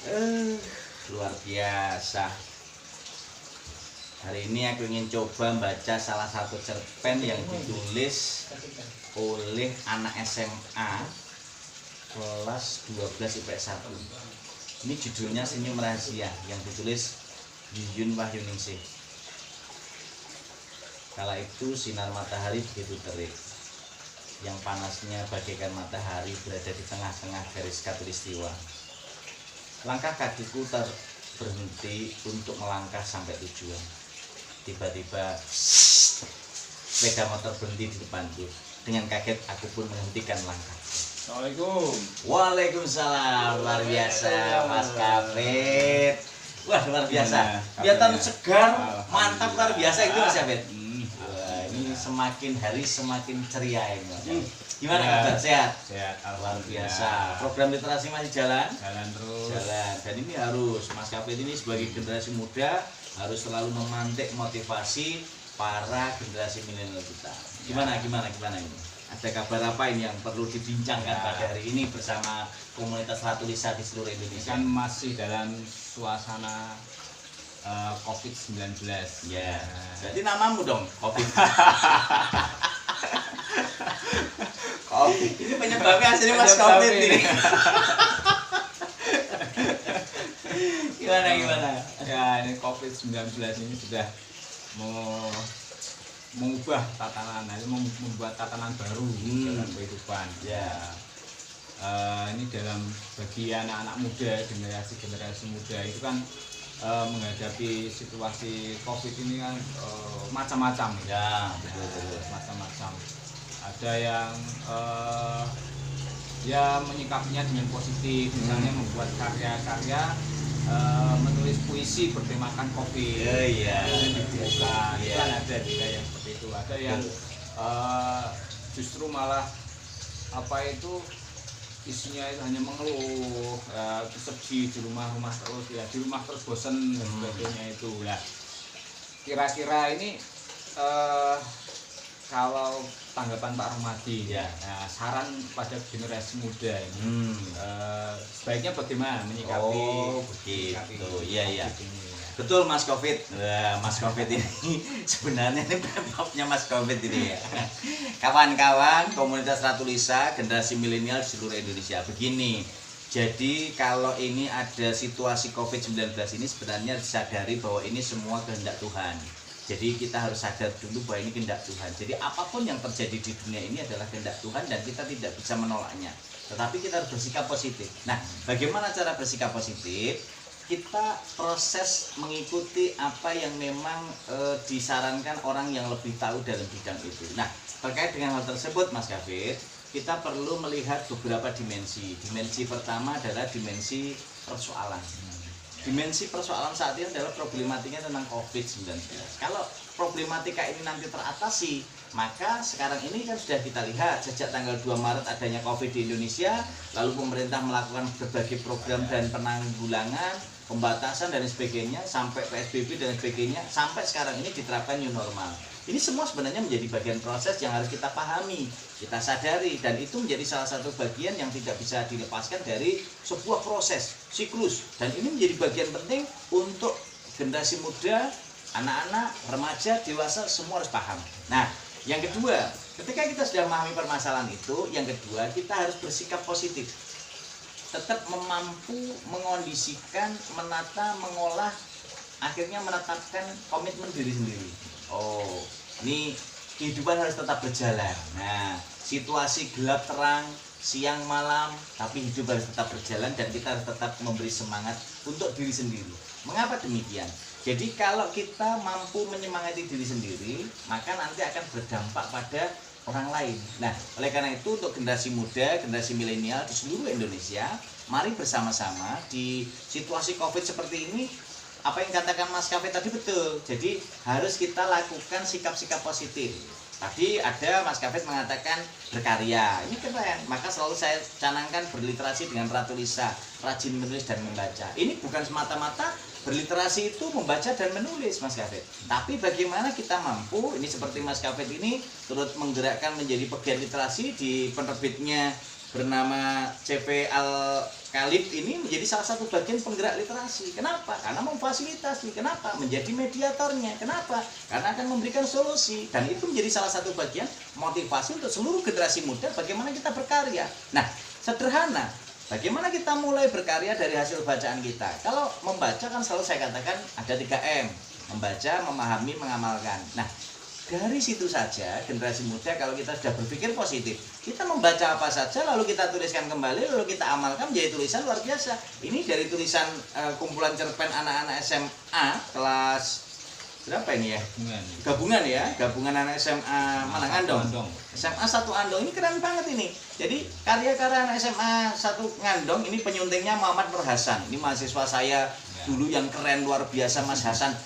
Eh, luar biasa. Hari ini aku ingin coba baca salah satu cerpen yang ditulis oleh anak SMA kelas 12 IPS 1. Ini judulnya Senyum Rahasia yang ditulis Yuyun Wahyuningsih. Kala itu sinar matahari begitu terik, yang panasnya bagaikan matahari berada di tengah-tengah garis khatulistiwa. Langkah kakiku berhenti untuk melangkah sampai tujuan. Tiba-tiba sepeda motor berhenti di depanku. Dengan kaget aku pun menghentikan langkah. Assalamualaikum. Waalaikumsalam. Luar biasa Mas Kafit. Wah, luar biasa. Gimana Kelihatan kabarnya? segar, mantap, luar biasa itu Mas Kafit. Wah, Ini semakin hari semakin ceria ini Mas Kafit. Gimana Ya. kabar? Sehat? Sehat, Luar alhamdulillah. biasa. Program literasi masih jalan? Jalan terus. Jalan. Dan ini harus Mas Kafit ini sebagai generasi muda harus selalu memantik motivasi para generasi milenial kita. Gimana ini? Ada kabar apa ini yang perlu dibincangkan pada hari ini bersama komunitas Ratulisa di seluruh Indonesia? Kan masih dalam suasana COVID-19. Ya. Jadi namamu dong, Covid. Covid. Ini penyebabnya aslinya Mas Penyebab Covid ini. ini. Gimana? Ya, ini COVID-19 ini sudah mau mengubah tatanan, membuat tatanan baru dalam kehidupan. Ya. Ini dalam bagi anak-anak muda, generasi muda itu kan menghadapi situasi COVID ini kan macam-macam Ya, betul. macam-macam. Ada yang ya menyikapinya dengan positif, misalnya membuat karya-karya menulis puisi bertemakan COVID. Iya. Bukan, Iya. kan ada juga yang seperti itu. Ada yang justru malah apa itu isinya itu hanya mengeluh, sedih di rumah terus ya, di rumah terus bosan dan sebagainya itu. Nah, kira-kira ini kalau tanggapan Pak Romadi Ya. saran pada generasi muda ini sebaiknya bagaimana menyikapi Oh, begitu. Iya. COVID ini, ya. Betul Mas Covid. Wah, Mas Covid ini sebenarnya ini pemkotnya Mas Covid ini ya. Kawan-kawan komunitas Ratulisa generasi milenial di seluruh Indonesia. Begini. Jadi kalau ini ada situasi COVID-19 ini sebenarnya disadari bahwa ini semua kehendak Tuhan. Jadi kita harus sadar dulu bahwa ini kehendak Tuhan. Jadi apapun yang terjadi di dunia ini adalah kehendak Tuhan dan kita tidak bisa menolaknya. Tetapi kita harus bersikap positif. Nah, bagaimana cara bersikap positif? Kita proses mengikuti apa yang memang disarankan orang yang lebih tahu dalam bidang itu. Nah, terkait dengan hal tersebut Mas Kafit, kita perlu melihat beberapa dimensi. Dimensi pertama adalah dimensi persoalan. Dimensi persoalan saat ini adalah problematikanya tentang COVID-19. Kalau problematika ini nanti teratasi, maka sekarang ini kan sudah kita lihat sejak tanggal 2 Maret adanya COVID di Indonesia, lalu pemerintah melakukan berbagai program dan penanggulangan, pembatasan dan sebagainya, sampai PSBB dan sebagainya, sampai sekarang ini diterapkan new normal. Ini semua sebenarnya menjadi bagian proses yang harus kita pahami, kita sadari, dan itu menjadi salah satu bagian yang tidak bisa dilepaskan dari sebuah proses, siklus. Dan ini menjadi bagian penting untuk generasi muda, anak-anak, remaja, dewasa, semua harus paham. Nah, yang kedua, ketika kita sudah memahami permasalahan itu, yang kedua, kita harus bersikap positif. Tetap mampu mengondisikan, menata, mengolah, akhirnya menetapkan komitmen diri sendiri. Oh, ini kehidupan harus tetap berjalan. Nah, situasi gelap terang, siang malam, tapi hidup harus tetap berjalan dan kita harus tetap memberi semangat untuk diri sendiri. Mengapa demikian? Jadi kalau kita mampu menyemangati diri sendiri, maka nanti akan berdampak pada orang lain. Nah, oleh karena itu untuk generasi muda, generasi milenial di seluruh Indonesia, mari bersama-sama di situasi COVID seperti ini. Apa yang katakan Mas Kafit tadi betul. Jadi harus kita lakukan sikap-sikap positif. Tadi ada Mas Kafit mengatakan berkarya. Ini keren. Maka selalu saya canangkan berliterasi dengan Ratulisa, rajin menulis dan membaca. Ini bukan semata-mata berliterasi itu membaca dan menulis Mas Kafit. Tapi bagaimana kita mampu, ini seperti Mas Kafit ini turut menggerakkan menjadi pegiat literasi di penerbitnya bernama CV Al-Khalib ini menjadi salah satu bagian penggerak literasi. Kenapa? Karena memfasilitasi. Kenapa? Menjadi mediatornya. Kenapa? Karena akan memberikan solusi. Dan itu menjadi salah satu bagian motivasi untuk seluruh generasi muda bagaimana kita berkarya. Nah, sederhana. Bagaimana kita mulai berkarya dari hasil bacaan kita? Kalau membaca kan selalu saya katakan ada 3M. Membaca, memahami, mengamalkan. Nah, dari situ saja generasi muda kalau kita sudah berpikir positif, kita membaca apa saja lalu kita tuliskan kembali lalu kita amalkan menjadi tulisan luar biasa. Ini dari tulisan kumpulan cerpen anak-anak SMA kelas berapa ini ya? Gabungan anak SMA mana Ngandong. SMA 1 Andong ini keren banget ini. Jadi karya-karya anak SMA 1 Ngandong ini penyuntingnya Muhammad Nur Hasan. Ini mahasiswa saya dulu yang keren luar biasa, Mas Hasan.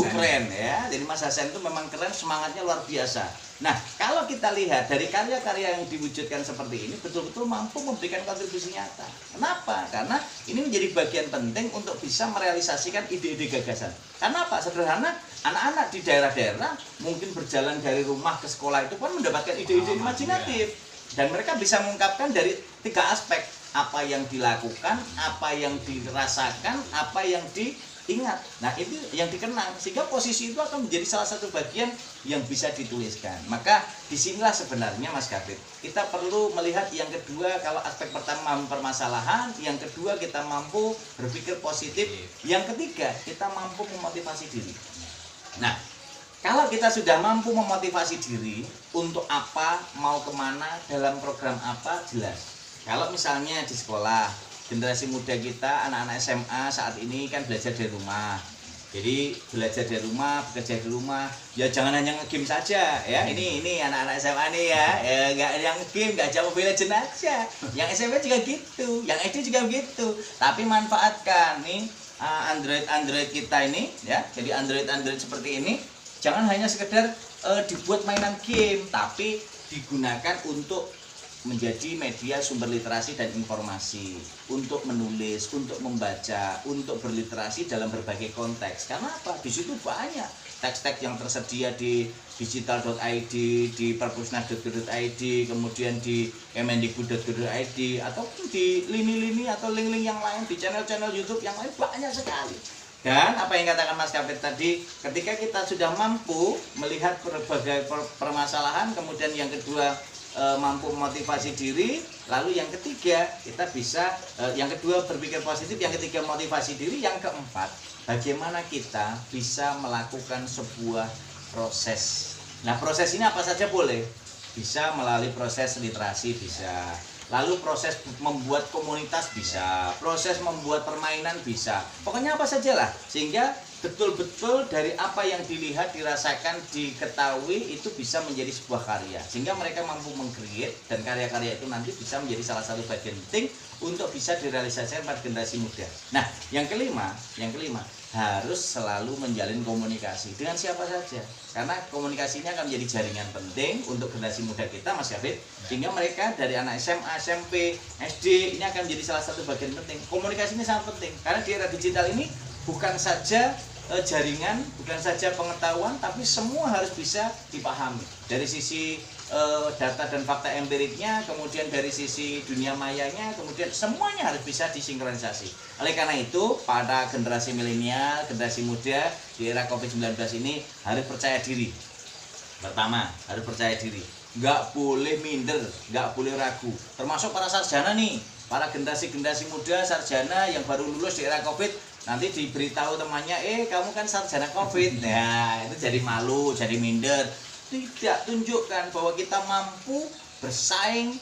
Keren ya. Jadi Mas Hasan itu memang keren, semangatnya luar biasa. Nah, kalau kita lihat dari karya-karya yang diwujudkan seperti ini betul-betul mampu memberikan kontribusi nyata. Kenapa? Karena ini menjadi bagian penting untuk bisa merealisasikan ide-ide gagasan. Karena apa? Sederhana, anak-anak di daerah-daerah mungkin berjalan dari rumah ke sekolah itu kan mendapatkan ide-ide imajinatif. Dan mereka bisa mengungkapkan dari 3 aspek. Apa yang dilakukan, apa yang dirasakan, apa yang diingat. Nah, itu yang dikenang. Sehingga posisi itu akan menjadi salah satu bagian yang bisa dituliskan. Maka disinilah sebenarnya Mas Gafit, kita perlu melihat yang kedua. Kalau aspek pertama permasalahan, yang kedua kita mampu berpikir positif, yang ketiga kita mampu memotivasi diri. Nah, kalau kita sudah mampu memotivasi diri untuk apa, mau kemana, dalam program apa, jelas. Kalau misalnya di sekolah, generasi muda kita, anak-anak SMA saat ini kan belajar dari rumah. Jadi belajar dari rumah, bekerja di rumah, ya jangan hanya nge-game saja ya. Ini anak-anak SMA nih ya, nggak yang game, nggak aja Mobile Legends aja. Yang SMP juga gitu, yang SD juga begitu. Tapi manfaatkan nih Android kita ini ya. Jadi Android seperti ini jangan hanya sekedar dibuat mainan game, tapi digunakan untuk menjadi media sumber literasi dan informasi, untuk menulis, untuk membaca, untuk berliterasi dalam berbagai konteks. Karena apa? Di situ banyak teks-teks yang tersedia di digital.id, di perpusnas.go.id, kemudian di kemendikbud.go.id, ataupun di lini-lini atau link-link yang lain, di channel-channel YouTube yang lain banyak sekali. Dan apa yang katakan Mas Kapit tadi, ketika kita sudah mampu melihat berbagai permasalahan, kemudian yang kedua mampu memotivasi diri, lalu yang ketiga kita bisa yang kedua berpikir positif, yang ketiga motivasi diri, yang keempat bagaimana kita bisa melakukan sebuah proses. Nah, proses ini apa saja boleh, bisa melalui proses literasi, bisa lalu proses membuat komunitas, bisa proses membuat permainan, bisa pokoknya apa sajalah, sehingga betul-betul dari apa yang dilihat, dirasakan, diketahui itu bisa menjadi sebuah karya, sehingga mereka mampu meng-create, dan karya-karya itu nanti bisa menjadi salah satu bagian penting untuk bisa direalisasikan pada generasi muda. Nah, yang kelima harus selalu menjalin komunikasi dengan siapa saja, karena komunikasi ini akan menjadi jaringan penting untuk generasi muda kita, Mas Yafid, sehingga mereka dari anak SMA, SMP, SD ini akan menjadi salah satu bagian penting. Komunikasi ini sangat penting karena di era digital ini bukan saja jaringan, bukan saja pengetahuan, tapi semua harus bisa dipahami dari sisi data dan fakta empiriknya, kemudian dari sisi dunia mayanya, kemudian semuanya harus bisa disinkronisasi. Oleh karena itu, pada generasi milenial, generasi muda di era COVID-19 ini harus percaya diri. Pertama, harus percaya diri, nggak boleh minder, nggak boleh ragu. Termasuk para sarjana nih, para generasi muda sarjana yang baru lulus di era COVID, nanti diberitahu temannya, kamu kan sarjana COVID. Nah, itu jadi malu, jadi minder. Tidak, tunjukkan bahwa kita mampu bersaing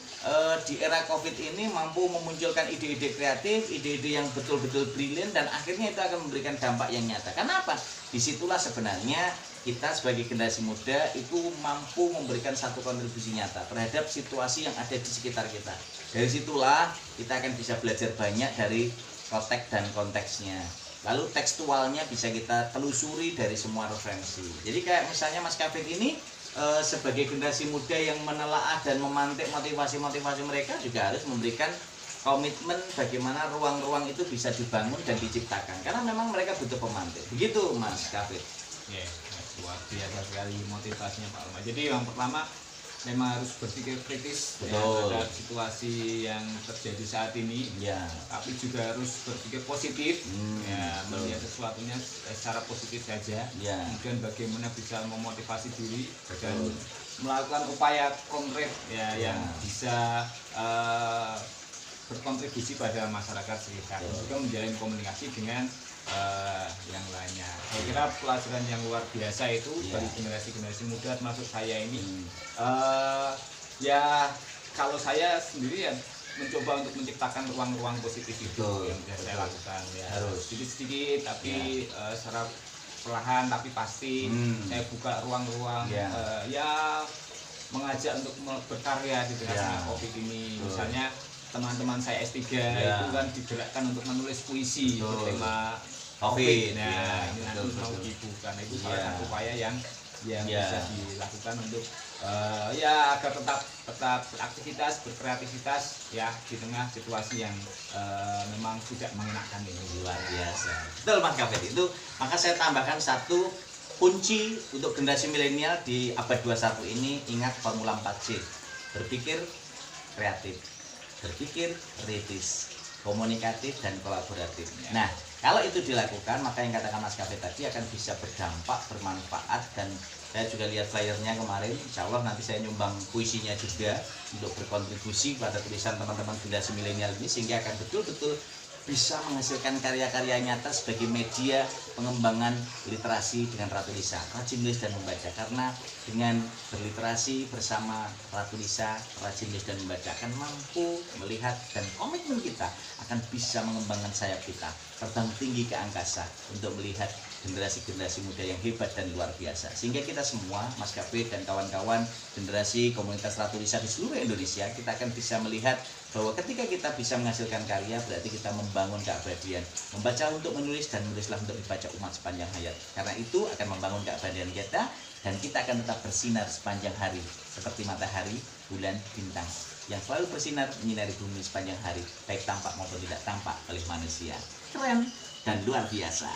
di era COVID ini, mampu memunculkan ide-ide kreatif, ide-ide yang betul-betul brilian, dan akhirnya itu akan memberikan dampak yang nyata. Kenapa? Disitulah sebenarnya kita sebagai generasi muda itu mampu memberikan satu kontribusi nyata terhadap situasi yang ada di sekitar kita. Dari situlah kita akan bisa belajar banyak dari konteks dan konteksnya. Lalu tekstualnya bisa kita telusuri dari semua referensi. Jadi kayak misalnya Mas Kafit ini sebagai generasi muda yang menelaah dan memantik motivasi-motivasi mereka, juga harus memberikan komitmen bagaimana ruang-ruang itu bisa dibangun dan diciptakan. Karena memang mereka butuh pemantik. Begitu Mas Kafit. Ya, luar biasa sekali motivasinya Pak Roma. Jadi yang pertama memang harus berpikir kritis ya, Betul. terhadap situasi yang terjadi saat ini, Ya. tapi juga harus berpikir positif ya, betul. melihat sesuatunya secara positif saja. Ya. Kemudian bagaimana bisa memotivasi diri dan Betul. melakukan upaya konkret ya, Ya. yang bisa berkontribusi pada masyarakat sekitar, Betul. juga menjalin komunikasi dengan yang lainnya. Saya kira pelajaran yang luar biasa itu Ya. bagi generasi-generasi muda termasuk saya ini. Hmm. Ya kalau saya sendiri ya mencoba untuk menciptakan ruang-ruang positif itu Betul, yang bisa saya betul. lakukan ya. Harus. Sedikit-sedikit tapi secara perlahan tapi pasti saya buka ruang-ruang Ya. ya mengajak untuk berkarya di tengah-tengah Ya. Covid ini. Betul. Misalnya teman-teman saya S3 Ya. itu kan digerakkan untuk menulis puisi Betul. bertema Covid. Nah, Ya, ini nanti betul, mau betul. dibuka. Nah, itu salah Ya. satu upaya yang Ya. bisa dilakukan untuk ya agar tetap beraktivitas, berkreativitas ya di tengah situasi yang memang tidak mengenakan ini. Luar biasa. Betul Mas Kafet itu. Maka saya tambahkan satu kunci untuk generasi milenial di abad 21 ini, ingat formula 4C. Berpikir kreatif, berpikir kritis, komunikatif dan kolaboratif. Ya. Nah, kalau itu dilakukan, maka yang katakan Mas Kafet tadi akan bisa berdampak, bermanfaat, dan saya juga lihat flyernya kemarin. Insya Allah nanti saya nyumbang puisinya juga untuk berkontribusi pada tulisan teman-teman generasi milenial ini, sehingga akan betul-betul bisa menghasilkan karya-karya nyata sebagai media pengembangan literasi dengan Ratu Lisa, rajin menulis dan membaca. Karena dengan berliterasi bersama Ratu Lisa, rajin menulis dan membaca, akan mampu melihat, dan komitmen kita akan bisa mengembangkan sayap kita terbang tinggi ke angkasa untuk melihat generasi-generasi muda yang hebat dan luar biasa. Sehingga kita semua, Mas Kafet dan kawan-kawan generasi komunitas Ratu Lisa di seluruh Indonesia, kita akan bisa melihat bahwa ketika kita bisa menghasilkan karya, berarti kita membangun keabadian. Membaca untuk menulis dan menulislah untuk dibaca umat sepanjang hayat. Karena itu akan membangun keabadian kita, dan kita akan tetap bersinar sepanjang hari seperti matahari, bulan, bintang yang selalu bersinar menyinari bumi sepanjang hari, baik tampak maupun tidak tampak oleh manusia. Keren dan luar biasa.